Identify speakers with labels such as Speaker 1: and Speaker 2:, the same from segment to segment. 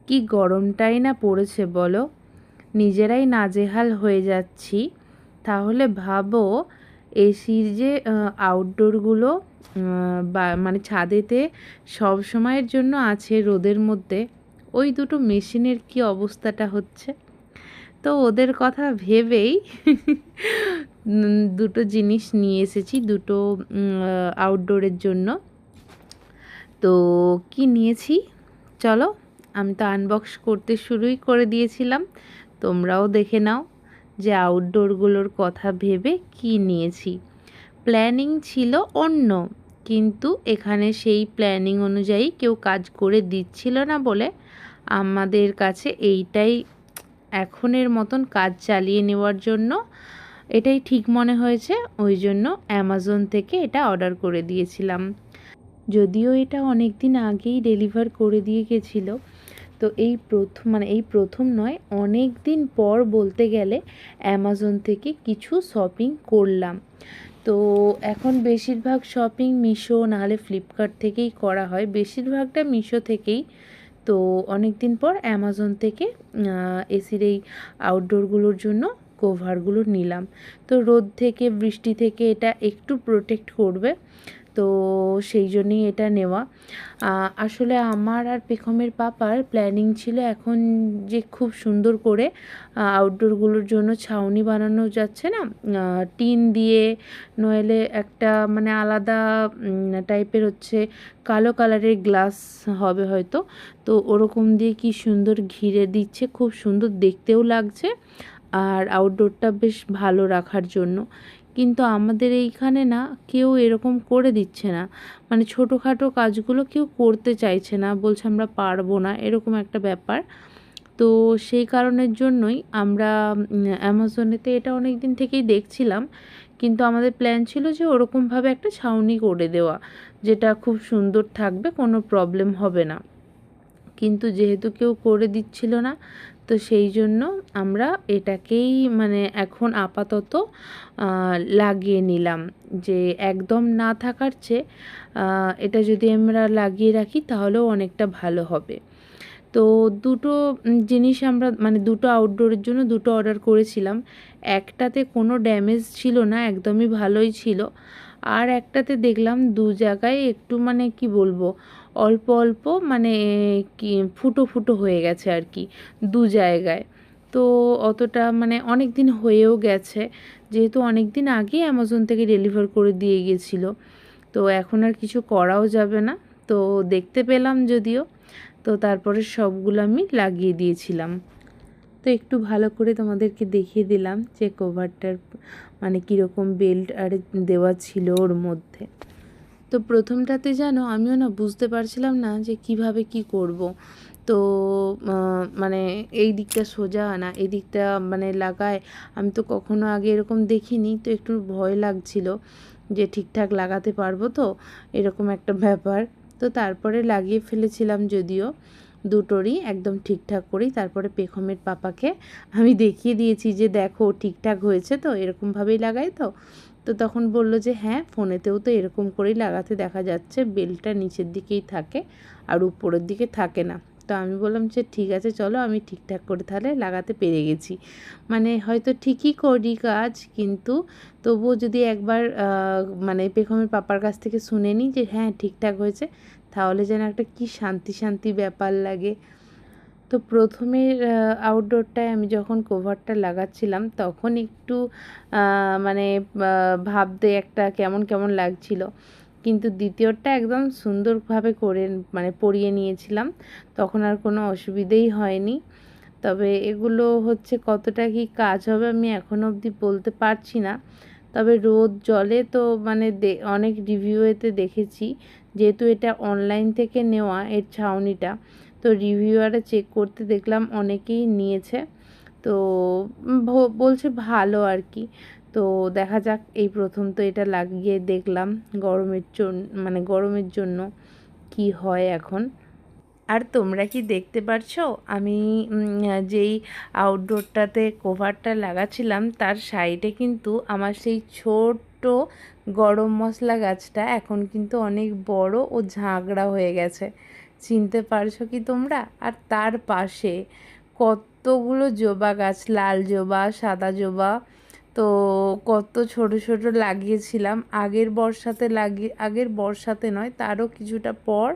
Speaker 1: কি গরমটাই না পড়েছে বলো, নিজেরাই নাজেহাল হয়ে যাচ্ছি। তাহলে ভাবো এসির যে আউটডোরগুলো বা মানে ছাদেতে সব সময়ের জন্য আছে রোদের মধ্যে, ওই দুটো মেশিনের কি অবস্থাটা হচ্ছে। তো ওদের কথা ভেবেই দুটো জিনিস নিয়ে এসেছি, দুটো আউটডোরের জন্য। তো কি নিয়েছি চলো, আমি তো আনবক্স করতে শুরুই করে দিয়েছিলাম, তোমরাও দেখে নাও যে আউটডোরগুলোর কথা ভেবে কি নিয়েছি। প্ল্যানিং ছিল অন্য, কিন্তু এখানে সেই প্ল্যানিং অনুযায়ী কেউ কাজ করে দিচ্ছিল না বলে আমাদের কাছে এইটাই এখনের মতন কাজ চালিয়ে নেওয়ার জন্য এটাই ঠিক মনে হয়েছে। ওই জন্য অ্যামাজন থেকে এটা অর্ডার করে দিয়েছিলাম। যদিও এটা অনেক দিন আগেই ডেলিভার করে দিয়ে গেছিলো। তো এই প্রথম নয়, অনেক দিন পর বলতে গেলে অ্যামাজন থেকে কিছু শপিং করলাম। তো এখন বেশিরভাগ শপিং মিশো নাহলে ফ্লিপকার্ট থেকেই করা হয়, বেশিরভাগটা মিশো থেকেই। তো অনেক দিন পর অ্যামাজন থেকে এসির এই আউটডোরগুলোর জন্য কভারগুলো নিলাম। তো রোদ থেকে বৃষ্টি থেকে এটা একটু প্রোটেক্ট করবে, তো সেই জন্যই এটা নেওয়া। আসলে আমার আর পেখমের পাপার প্ল্যানিং ছিল এখন যে খুব সুন্দর করে আউটডোরগুলোর জন্য ছাউনি বানানো যাচ্ছে না, টিন দিয়ে, নইলে একটা মানে আলাদা টাইপের হচ্ছে কালো কালারের গ্লাস হবে হয়তো, তো ওরকম দিয়ে কি সুন্দর ঘিরে দিচ্ছে, খুব সুন্দর দেখতেও লাগছে আর আউটডোরটা বেশ ভালো রাখার জন্য। কিন্তু আমাদের এইখানে না কেউ এরকম করে দিচ্ছে না, মানে ছোটোখাটো কাজগুলো কেউ করতে চাইছে না, বলছে আমরা পারবো না, এরকম একটা ব্যাপার। তো সেই কারণের জন্যই আমরা অ্যামাজনেতে এটা অনেক দিন থেকেই দেখছিলাম, কিন্তু আমাদের প্ল্যান ছিল যে ওরকমভাবে একটা ছাউনি করে দেওয়া, যেটা খুব সুন্দর থাকবে, কোনো প্রবলেম হবে না। কিন্তু যেহেতু কেউ করে দিচ্ছিল না, তো সেই জন্য আমরা এটাকেই মানে এখন আপাতত লাগিয়ে নিলাম, যে একদম না থাকার চেয়ে এটা যদি আমরা লাগিয়ে রাখি তাহলেও অনেকটা ভালো হবে। তো দুটো জিনিস আমরা মানে দুটো আউটডোরের জন্য দুটো অর্ডার করেছিলাম। একটাতে কোনো ড্যামেজ ছিল না, একদমই ভালোই ছিল। আর একটাতে দেখলাম দু জায়গায় একটু মানে কি বলবো, অল্প অল্প মানে কি ফুটো ফুটো হয়ে গেছে আর কি, দু জায়গায়। তো অতটা মানে অনেক দিন হয়েও গেছে, যেহেতু অনেক দিন আগে অ্যামাজন থেকে ডেলিভার করে দিয়ে গেছিলো, তো এখন আর কিছু করাও যাবে না। তো দেখতে পেলাম যদিও, তো তারপরে সবগুলো আমি লাগিয়ে দিয়েছিলাম। তো একটু ভালো করে তোমাদেরকে দেখিয়ে দিলাম যে কভারটার মানে কীরকম বেল্ট আর দেওয়া ছিল ওর মধ্যে। তো প্রথমটাতে যেন আমিও না বুঝতে পারছিলাম না যে কিভাবে কি করব। তো মানে এই দিকটা সোজা না এই দিকটা মানে লাগায়, আমি তো কখনো আগে এরকম দেখিনি, তো একটু ভয় লাগছিল যে ঠিকঠাক লাগাতে পারবো তো, এরকম একটা ব্যাপার। তো তারপরে লাগিয়ে ফেলেছিলাম, যদিও দুটোরই একদম ঠিকঠাক করেই। তারপরে পেখমের পাপাকে আমি দেখিয়ে দিয়েছি যে দেখো ঠিকঠাক হয়েছে তো, এরকমভাবেই লাগাই তো। তো তখন বলল যে হ্যাঁ, ফোনেতেও তো এরকম করেই লাগাতে দেখা যাচ্ছে, বেলটা নিচের দিকেই থাকে আর উপরের দিকে থাকে না। তো আমি বললাম যে ঠিক আছে চলো, আমি ঠিকঠাক করে তাহলে লাগাতে পেরে গেছি। মানে হয়তো ঠিকই করি কাজ, কিন্তু তবুও যদি একবার মানে পেখমের পাপার কাছ থেকে শুনে নিই যে হ্যাঁ ঠিকঠাক হয়েছে, তাহলে যেন একটা কি শান্তি শান্তি ব্যাপার লাগে। তো প্রথমের আউটডোরটায় আমি যখন কভারটা লাগাচ্ছিলাম তখন একটু মানে ভাবতে একটা কেমন কেমন লাগছিল, কিন্তু দ্বিতীয়টা একদম সুন্দরভাবে করে মানে পরিয়ে নিয়েছিলাম, তখন আর কোনো অসুবিধেই হয়নি। তবে এগুলো হচ্ছে কতটা কি কাজ হবে আমি এখনও অবধি বলতে পারছি না। তবে রোদ জলে তো মানে অনেক রিভিউতে দেখেছি, যেহেতু এটা অনলাইন থেকে নেওয়া এর ছাউনিটা, তো রিভিউয়ারে চেক করতে দেখলাম অনেকেই নিয়েছে, তো বলছে ভালো আর কি। তো দেখা যাক, এই প্রথম তো এটা লাগিয়ে দেখলাম গরমের জন্য কি হয় এখন। আর তোমরা কি দেখতে পারছো আমি যেই আউটডোরটাতে কভারটা লাগাচ্ছিলাম তার সাইডে কিন্তু আমার সেই ছোট্ট গরম মশলা গাছটা এখন কিন্তু অনেক বড় ও ঝাঁকড়া হয়ে গেছে। চিনতে পারছো কি তোমরা? আর তার পাশে কতগুলো জবা গাছ, লাল জবা, সাদা জবা, তো কত ছোট ছোট লাগিয়েছিলাম আগের বর্ষাতে নয়, তারও কিছুটা পর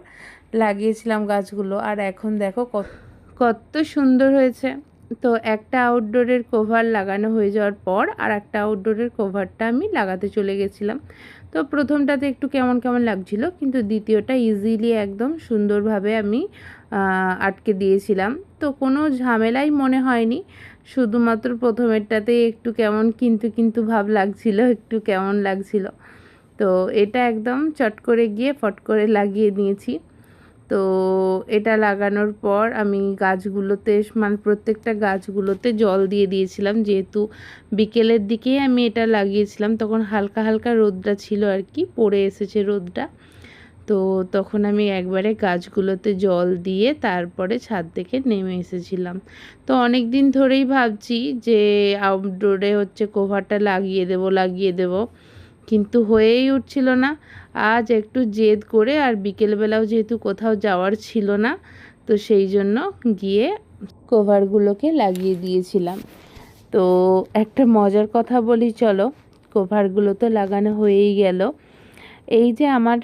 Speaker 1: লাগিয়েছিলাম গাছগুলো। আর এখন দেখো কত সুন্দর হয়েছে। তো একটা আউটডোরের কভার লাগানো হয়ে যাওয়ার পর আর একটা আউটডোরের কভারটা আমি লাগাতে চলে গেছিলাম। তো প্রথমটাতে একটু কেমন কেমন লাগছিল, কিন্তু দ্বিতীয়টা ইজিলি একদম সুন্দরভাবে আমি আটকে দিয়েছিলাম। তো কোনো ঝামেলাই মনে হয়নি, শুধুমাত্র প্রথমেরটাতে একটু কেমন কিন্তু কিন্তু ভাব লাগছিল, একটু কেমন লাগছিল। তো এটা একদম চট করে গিয়ে ফট করে লাগিয়ে নিয়েছি। তো এটা লাগানোর পর আমি গাছগুলোতে মানে প্রত্যেকটা গাছগুলোতে জল দিয়ে দিয়েছিলাম, যেহেতু বিকেলের দিকেই আমি এটা লাগিয়েছিলাম, তখন হালকা হালকা রোদটা ছিল আর কি, পড়ে এসেছে রোদটা। তো তখন আমি একবারে গাছগুলোতে জল দিয়ে তারপরে ছাদ থেকে নেমে এসেছিলাম। তো অনেক দিন ধরেই ভাবছি যে আউটডোরে হচ্ছে কভারটা লাগিয়ে দেব, কিন্তু হয়েই উঠছিল না। আজ একটু জেদ করে, আর বিকেলবেলাও যেহেতু কোথাও যাওয়ার ছিল না, তো সেই জন্য গিয়ে কভারগুলোকে লাগিয়ে দিয়েছিলাম। তো একটা মজার কথা বলি চলো, কভারগুলো তো লাগানো হয়েই গেল। এই যে আমার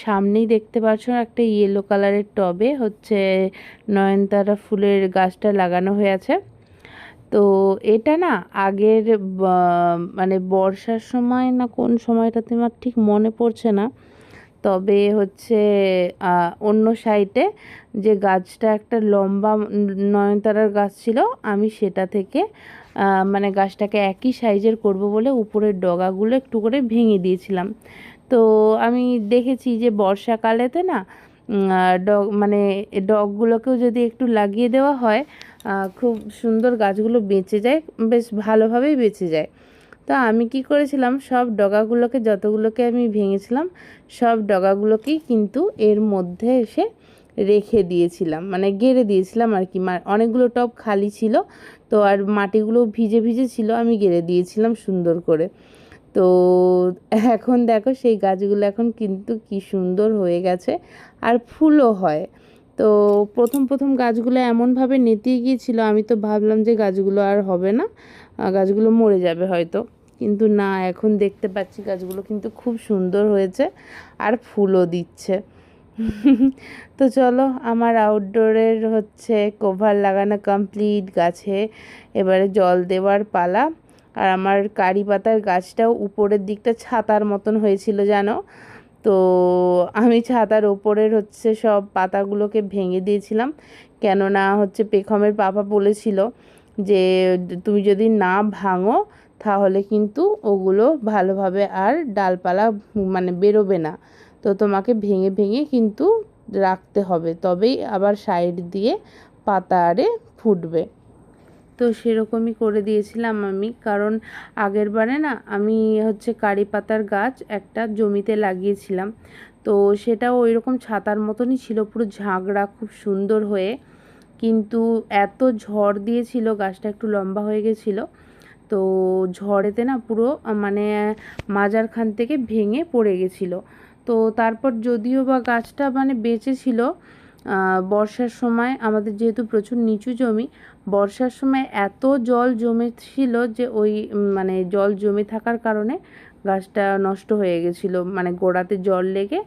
Speaker 1: সামনেই দেখতে পাচ্ছ একটা ইয়েলো কালারের টবে হচ্ছে নয়নতারা ফুলের গাছটা লাগানো হয়ে আছে। তো এটা না আগের মানে বর্ষার সময় না কোন সময়টাতে আমার ঠিক মনে পড়ছে না, তবে হচ্ছে অন্য সাইডে যে গাছটা একটা লম্বা নয়নতারার গাছ ছিল, আমি সেটা থেকে মানে গাছটাকে একই সাইজের করব বলে উপরের ডগাগুলো একটু করে ভেঙে দিয়েছিলাম। তো আমি দেখেছি যে বর্ষাকালেতে না ডগ মানে ডগগুলোকেও যদি একটু লাগিয়ে দেওয়া হয়, খুব সুন্দর গাছগুলো বেঁচে যায়, বেশ ভালোভাবেই বেঁচে যায়। তো আমি কি করেছিলাম, সব ডগাগুলোকে যতগুলোকে আমি ভেঙেছিলাম সব ডগাগুলোকেই কিন্তু এর মধ্যে এসে রেখে দিয়েছিলাম, মানে গেড়ে দিয়েছিলাম আর কি। অনেকগুলো টব খালি ছিল, তো আর মাটিগুলো ভিজে ভিজে ছিল, আমি গেড়ে দিয়েছিলাম সুন্দর করে। তো এখন দেখো সেই গাছগুলো এখন কিন্তু কি সুন্দর হয়ে গেছে, আর ফুলও হয়। তো প্রথম প্রথম গাছগুলো এমনভাবে নেতিয়ে গিয়েছিল, আমি তো ভাবলাম যে গাছগুলো আর হবে না, গাছগুলো মরে যাবে হয়তো, কিন্তু না, এখন দেখতে পাচ্ছি গাছগুলো কিন্তু খুব সুন্দর হয়েছে আর ফুলও দিচ্ছে। তো চলো, আমার আউটডোরের হচ্ছে কভার লাগানো কমপ্লিট, গাছে এবারে জল দেওয়ার পালা। আর আমার কারি পাতার গাছটাও উপরের দিকটা ছাতার মতন হয়েছিল জানো, তো আমি ছাতার ওপরের হচ্ছে সব পাতাগুলোকে ভেঙে দিয়েছিলাম, কেননা হচ্ছে পেখমের পাপা বলেছিল যে তুমি যদি না ভাঙো তাহলে কিন্তু ওগুলো ভালোভাবে আর ডালপালা মানে বেরোবে না, তো তোমাকে ভেঙে ভেঙে কিন্তু রাখতে হবে, তবেই আবার সাইড দিয়ে পাতা আরে ফুটবে। তো সেরকমই করে দিয়েছিলাম আমি, কারণ আগের বারে না আমি হচ্ছে কারি পাতার গাছ একটা জমিতে লাগিয়েছিলাম, তো সেটাও ওই রকম ছাতার মতনই ছিল, পুরো ঝাঁকড়া খুব সুন্দর হয়ে, কিন্তু এত ঝড় দিয়েছিল, গাছটা একটু লম্বা হয়ে গেছিলো, তো ঝড়েতে না পুরো মানে মাজারখান থেকে ভেঙে পড়ে গেছিলো। তো তারপর যদিও বা গাছটা মানে বেঁচে ছিল, বর্ষার সময় আমাদের যেহেতু প্রচুর নিচু জমি, বর্ষার সময় এত জল জমেছিল যে ওই মানে জল জমে থাকার কারণে গাছটা নষ্ট হয়ে গেছিলো, মানে গোড়াতে জল লেগে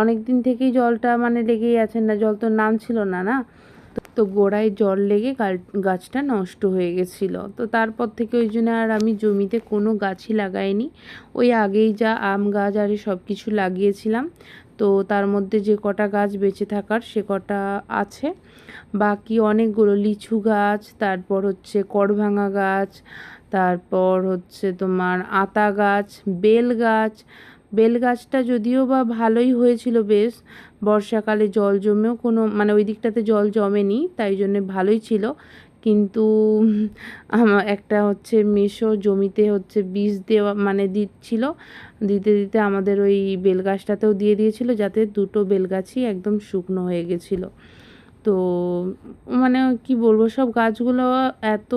Speaker 1: অনেক দিন থেকেই জলটা মানে লেগেই আছে, না জল তো নামছিল না না, তো গোড়ায় জল লেগে গাছটা নষ্ট হয়ে গেছিলো। তো তারপর থেকে ওই জন্য আর আমি জমিতে কোনো গাছই লাগাইনি, ওই আগেই যা আম গাছ আর সব কিছু লাগিয়েছিলাম, তো তার মধ্যে যে কটা গাছ বেঁচে থাকার সে কটা আছে, বাকি অনেকগুলো লিচু গাছ, তারপর হচ্ছে করভাঙা গাছ, তারপর হচ্ছে তোমার আতা গাছ, বেল গাছটা যদিও বা ভালোই হয়েছিল বেশ, বর্ষাকালে জল জমেও কোনো মানে ওই দিকটাতে জল জমেনি, তাই জন্যে ভালোই ছিল। কিন্তু আমার একটা হচ্ছে মেশো জমিতে হচ্ছে বীজ দেওয়া মানে দিতে দিতে আমাদের ওই বেল গাছটাতেও দিয়ে দিয়েছিল, যাতে দুটো বেল গাছই একদম শুকনো হয়ে গেছিলো। তো মানে কি বলবো, সব গাছগুলো এত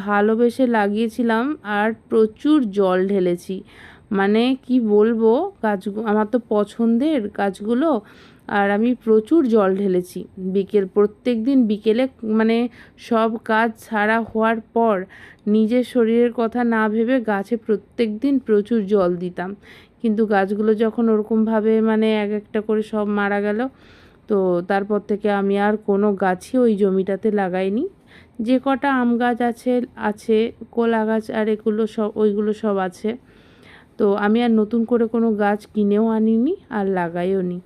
Speaker 1: ভালোবেসে লাগিয়েছিলাম আর প্রচুর জল ঢেলেছি, মানে কি বলবো, গাছগুলো আমার তো পছন্দের গাছগুলো, আর আমি প্রচুর জল ঢেলেছি প্রত্যেক দিন বিকেলে, মানে সব কাজ ছাড়া হওয়ার পর নিজের শরীরের কথা না ভেবে গাছে প্রত্যেক দিন প্রচুর জল দিতাম। কিন্তু গাছগুলো যখন ওরকমভাবে মানে এক একটা করে সব মারা গেল, তো তারপর থেকে আমি আর কোনো গাছই ওই জমিটাতে লাগাইনি। যে কটা আম গাছ আছে আছে, কলা গাছ আর ওইগুলো সব আছে। তো আমি আর নতুন করে কোনো গাছ কিনেও আনিনি আর লাগাইও নি।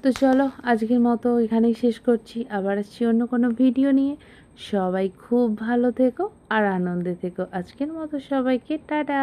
Speaker 1: তো চলো আজকের মতো এখানেই শেষ করছি, আবার আসছি অন্য কোনো ভিডিও নিয়ে। সবাই খুব ভালো থেকো আর আনন্দে থেকো। আজকের মতো সবাইকে টাটা।